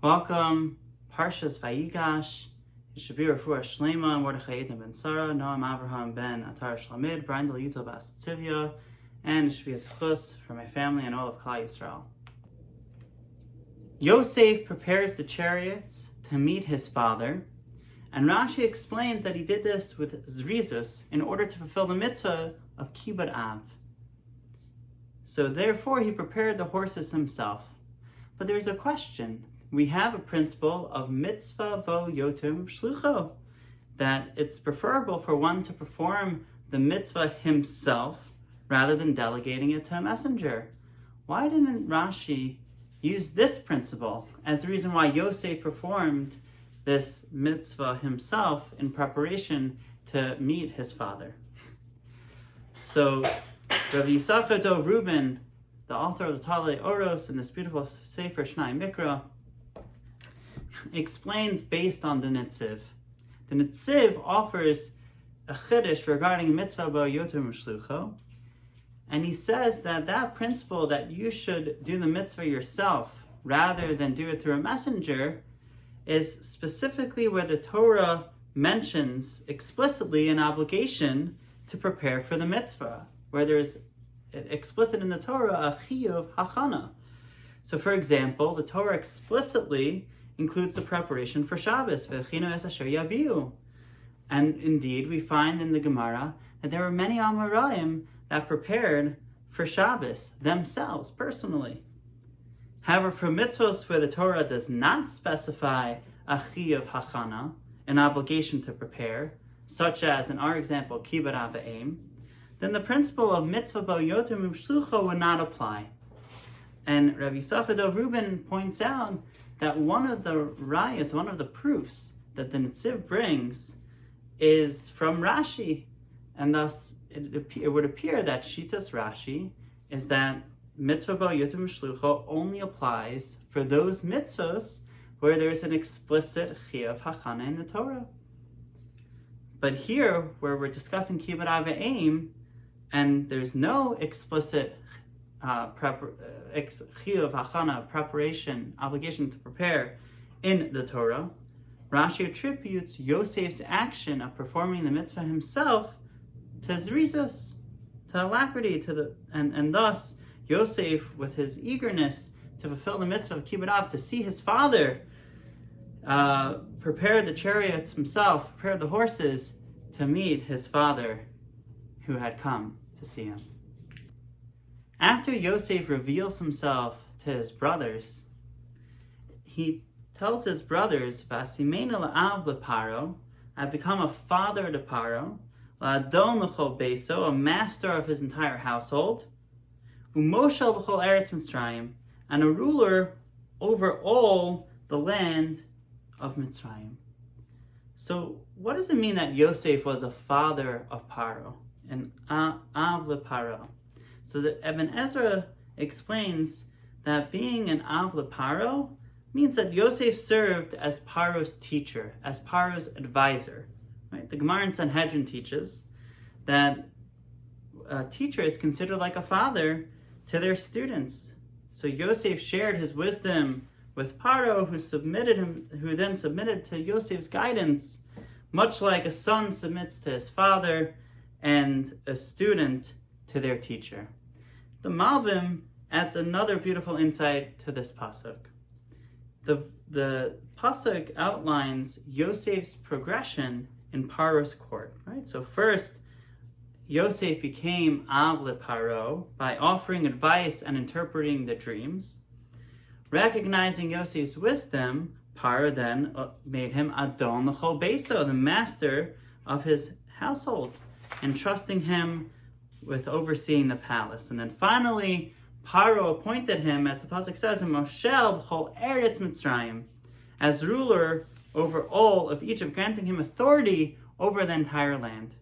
Welcome, Parshas Vayigash. It should be Refuah Shlema, Mordechai ben Sarah, Noam Avraham ben Atar Shlamid, Brindel Yutel Bas Tzivya, and it should be a zechus for my family and all of Klal Yisrael. Yosef prepares the chariots to meet his father, and Rashi explains that he did this with zrizus in order to fulfill the mitzvah of kibbud av. So therefore he prepared the horses himself. But there's a question. We have a principle of mitzvah bo yotem shlucho, that it's preferable for one to perform the mitzvah himself rather than delegating it to a messenger. Why didn't Rashi use this principle as the reason why Yosef performed this mitzvah himself in preparation to meet his father? So Rav Yisachar Dov Reuben, the author of the Talei Oros in this beautiful Sefer Shnai Mikra, explains based on the Netziv. The Netziv offers a chiddush regarding mitzvah bo yotem shlucho, and he says that that principle that you should do the mitzvah yourself rather than do it through a messenger is specifically where the Torah mentions explicitly an obligation to prepare for the mitzvah, where there's explicit in the Torah a chiyuv hachana. So for example, the Torah explicitly includes the preparation for Shabbos, v'chinu es asher yaviu. And indeed, we find in the Gemara that there were many Amoraim that prepared for Shabbos themselves, personally. However, for mitzvahs where the Torah does not specify a chiyuv hachana, an obligation to prepare, such as in our example, kibbud av v'eim, then the principle of mitzvah bo yotem shlucho would not apply. And Rabbi Yisachar Dov Reuben points out that one of the rayas, one of the proofs that the Netziv brings is from Rashi. And thus it would appear that Shitas Rashi is that mitzvah bo yotem shlucho only applies for those mitzvahs where there is an explicit chiyuv hachana in the Torah. But here, where we're discussing kibbud av v'eim, and there's no explicit chiyuv hachana, preparation, obligation to prepare in the Torah, Rashi attributes Yosef's action of performing the mitzvah himself to zrizus, to alacrity, and thus Yosef, with his eagerness to fulfill the mitzvah of kibbud av, to see his father prepare the chariots himself, prepare the horses to meet his father who had come to see him. After Yosef reveals himself to his brothers, he tells his brothers, Vasimena la'av leParo, I've become a father to Paro, la'adon l'chol beso, a master of his entire household, u'moshel b'chol eretz Mitzrayim, and a ruler over all the land of Mitzrayim. So what does it mean that Yosef was a father of Paro, an av leParo? So the Ibn Ezra explains that being an av leParo means that Yosef served as Paro's teacher, as Paro's advisor. Right? The Gemara in Sanhedrin teaches that a teacher is considered like a father to their students. So Yosef shared his wisdom with Paro, who then submitted to Yosef's guidance, much like a son submits to his father and a student to their teacher. The Malbim adds another beautiful insight to this pasuk. The pasuk outlines Yosef's progression in Paro's court. Right. So first, Yosef became av leParo by offering advice and interpreting the dreams. Recognizing Yosef's wisdom, Paro then made him adon l'chol beso, the master of his household, entrusting him with overseeing the palace. And then finally, Paro appointed him, as the pasuk says, moshel b'chol eretz Mitzrayim, as ruler over all of Egypt, granting him authority over the entire land.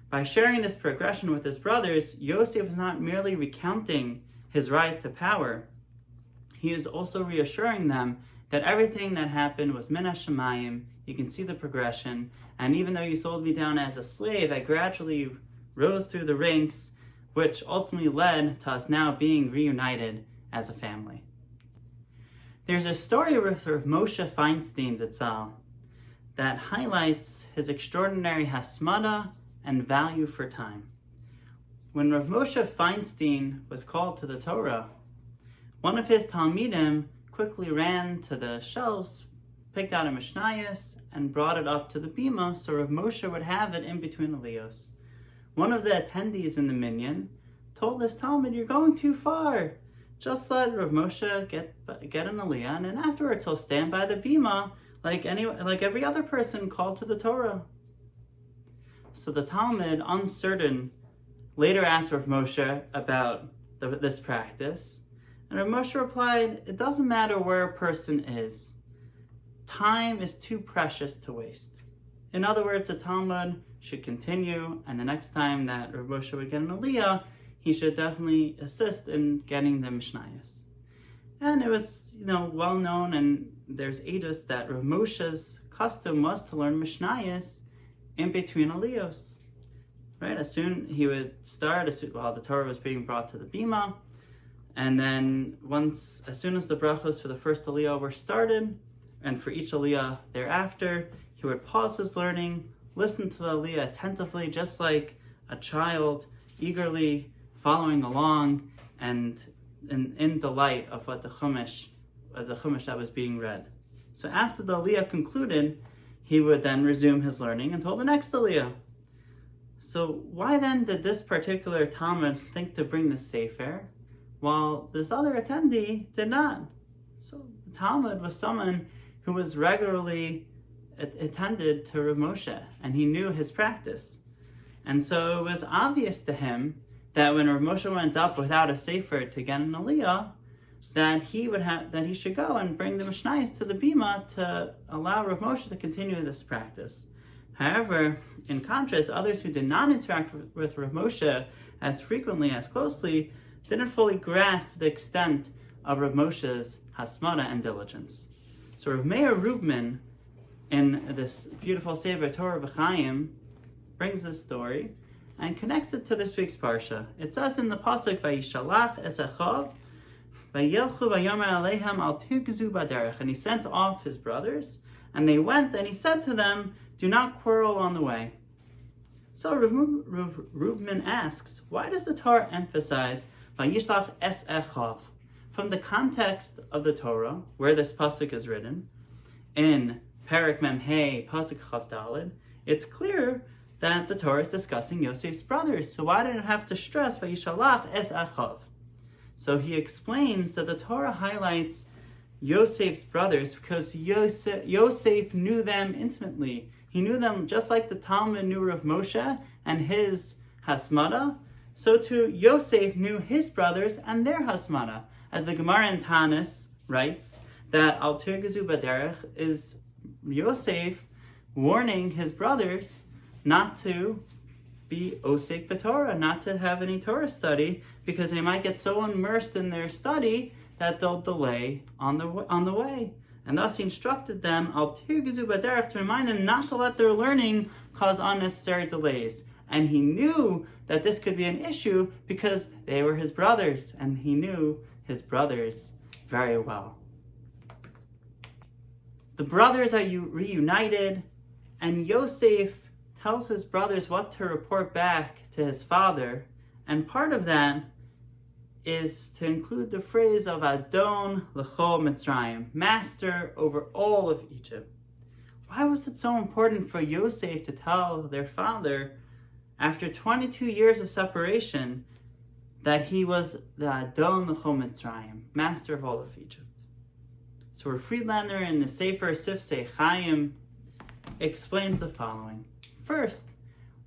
By sharing this progression with his brothers, Yosef was not merely recounting his rise to power, he is also reassuring them that everything that happened was min hashamayim. You can see the progression, and even though you sold me down as a slave, I gradually rose through the ranks, which ultimately led to us now being reunited as a family. There's a story with Rav Moshe Feinstein Zatzal that highlights his extraordinary hasmada and value for time. When Rav Moshe Feinstein was called to the Torah, one of his Talmidim quickly ran to the shelves, picked out a Mishnayos, and brought it up to the bima so Rav Moshe would have it in between aliyos. One of the attendees in the minyan told this Talmud, "You're going too far. Just let Rav Moshe get an aliyah, and then afterwards he'll stand by the bima like every other person called to the Torah." So the Talmud, uncertain, later asked Rav Moshe about this practice, and Rav Moshe replied, "It doesn't matter where a person is. Time is too precious to waste." In other words, the Talmud should continue, and the next time that Rav Moshe would get an aliyah, he should definitely assist in getting the Mishnayos. And it was, well known, and there's edus that Rav Moshe's custom was to learn Mishnayos in between aliyos. Right? As soon he would start, while the Torah was being brought to the bima, and then as soon as the brachos for the first aliyah were started, and for each aliyah thereafter, he would pause his learning, listen to the aliyah attentively, just like a child eagerly following along and in delight of what the chumash that was being read. So after the aliyah concluded, he would then resume his learning until the next aliyah. So why then did this particular Talmud think to bring the sefer, while this other attendee did not? So the Talmud was someone who was regularly attended to Rav Moshe, and he knew his practice. And so it was obvious to him that when Rav Moshe went up without a sefer to get an aliyah, that he should go and bring the Mishnayos to the bima to allow Rav Moshe to continue this practice. However, in contrast, others who did not interact with Rav Moshe as frequently, as closely, didn't fully grasp the extent of Rav Moshe's hasmada and diligence. So Rav Meir Rubman, in this beautiful Sefer Torah V'chaim, brings this story and connects it to this week's parsha. It says in the pasuk, "Vayishalach es achav, vayelchu vayomer aleihem al tigzu baderech," and he sent off his brothers, and they went, and he said to them, "Do not quarrel on the way." So Rav Rubman asks, why does the Torah emphasize "Vayishlach es achav"? From the context of the Torah, where this pasuk is written, in Perek Mem Hey, pasuk Chav Daled, it's clear that the Torah is discussing Yosef's brothers. So why did it have to stress Vayishalach es achav? So he explains that the Torah highlights Yosef's brothers because Yosef knew them intimately. He knew them just like the Talmud knew Rav Moshe and his hasmada. So too Yosef knew his brothers and their hasmada. As the Gemara in Tanis writes, that al tirgezu baderech is Yosef warning his brothers not to be osek b'Torah, not to have any Torah study, because they might get so immersed in their study that they'll delay on the way. And thus he instructed them, al tirgezu baderech, to remind them not to let their learning cause unnecessary delays. And he knew that this could be an issue because they were his brothers, and he knew his brothers very well. The brothers are reunited, and Yosef tells his brothers what to report back to his father, and part of that is to include the phrase of Adon L'chol Mitzrayim, master over all of Egypt. Why was it so important for Yosef to tell their father, after 22 years of separation, that he was the Adon L'chol Mitzrayim, master of all of Egypt? So Friedlander in the Sefer Sifsei Chaim explains the following. First,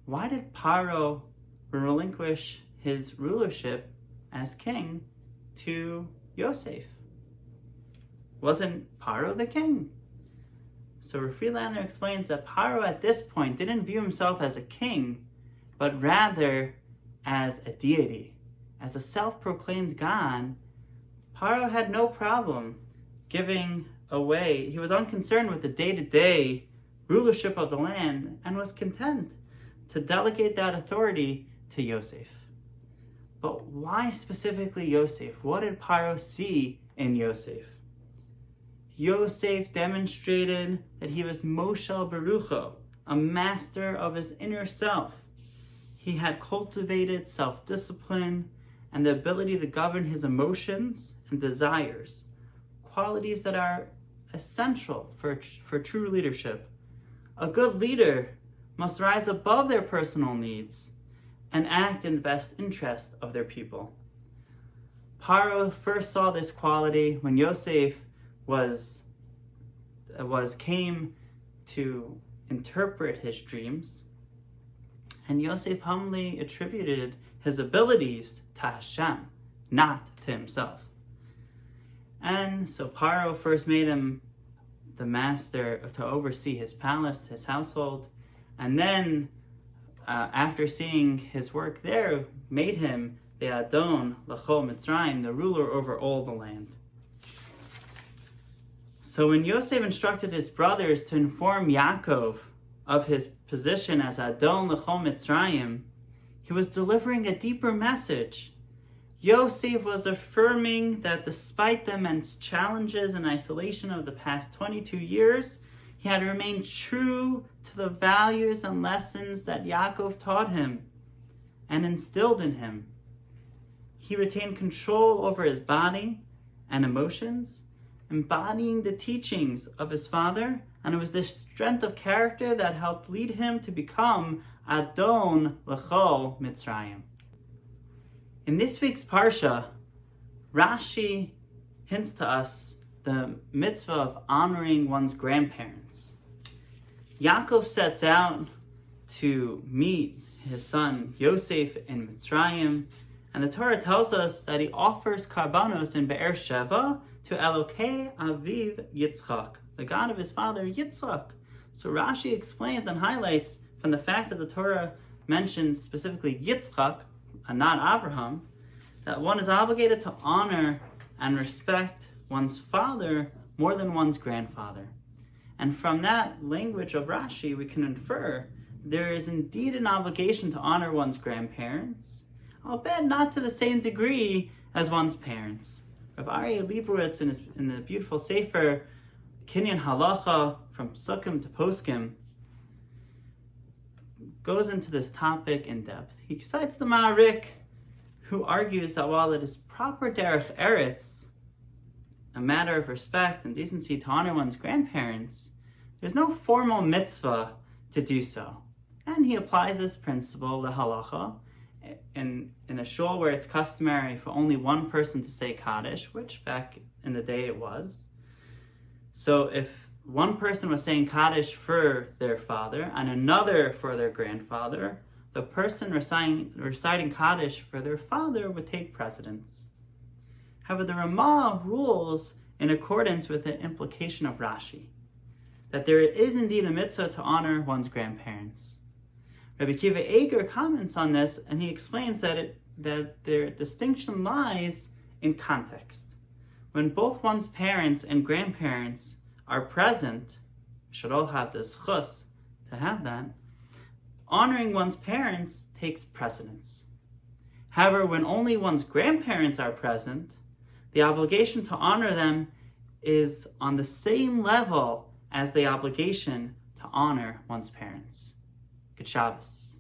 why did Pharaoh relinquish his rulership as king to Yosef? Wasn't Pharaoh the king? So Friedlander explains that Pharaoh at this point didn't view himself as a king, but rather as a deity, as a self-proclaimed God. Pharaoh had no problem giving away. He was unconcerned with the day-to-day rulership of the land and was content to delegate that authority to Yosef. But why specifically Yosef? What did Pharaoh see in Yosef? Yosef demonstrated that he was Moshel Berucho, a master of his inner self. He had cultivated self-discipline and the ability to govern his emotions and desires, qualities that are essential for true leadership. A good leader must rise above their personal needs and act in the best interest of their people. Pharaoh first saw this quality when Yosef came to interpret his dreams, and Yosef humbly attributed his abilities to Hashem, not to himself. And so Pharaoh first made him the master to oversee his palace, his household, and then after seeing his work there, made him the Adon L'chol Mitzrayim, the ruler over all the land. So when Yosef instructed his brothers to inform Yaakov of his position as Adon L'chol Mitzrayim, he was delivering a deeper message. Yosef was affirming that despite the immense challenges and isolation of the past 22 years, he had remained true to the values and lessons that Yaakov taught him and instilled in him. He retained control over his body and emotions, embodying the teachings of his father, and it was this strength of character that helped lead him to become Adon L'chol Mitzrayim. In this week's Parsha, Rashi hints to us the mitzvah of honoring one's grandparents. Yaakov sets out to meet his son Yosef in Mitzrayim, and the Torah tells us that he offers karbanos in Be'er Sheva to Elokei Aviv Yitzchak, the God of his father Yitzchak. So Rashi explains and highlights from the fact that the Torah mentions specifically Yitzchak and not Abraham, that one is obligated to honor and respect one's father more than one's grandfather. And from that language of Rashi, we can infer there is indeed an obligation to honor one's grandparents, albeit not to the same degree as one's parents. Rav Aryeh Leibowitz in the beautiful Sefer Kinyan Halacha from Sukkim to Poskim goes into this topic in depth. He cites the Ma'arik, who argues that while it is proper derech eretz, a matter of respect and decency to honor one's grandparents, there's no formal mitzvah to do so. And he applies this principle, the halacha, in a shul where it's customary for only one person to say Kaddish, which back in the day it was. So if one person was saying Kaddish for their father and another for their grandfather, the person reciting Kaddish for their father would take precedence. However, the Ramah rules in accordance with the implication of Rashi, that there is indeed a mitzvah to honor one's grandparents. Rabbi Akiva Eger comments on this, and he explains that their distinction lies in context. When both one's parents and grandparents are present, we should all have this chus to have that, honoring one's parents takes precedence. However, when only one's grandparents are present, the obligation to honor them is on the same level as the obligation to honor one's parents. Good Shabbos.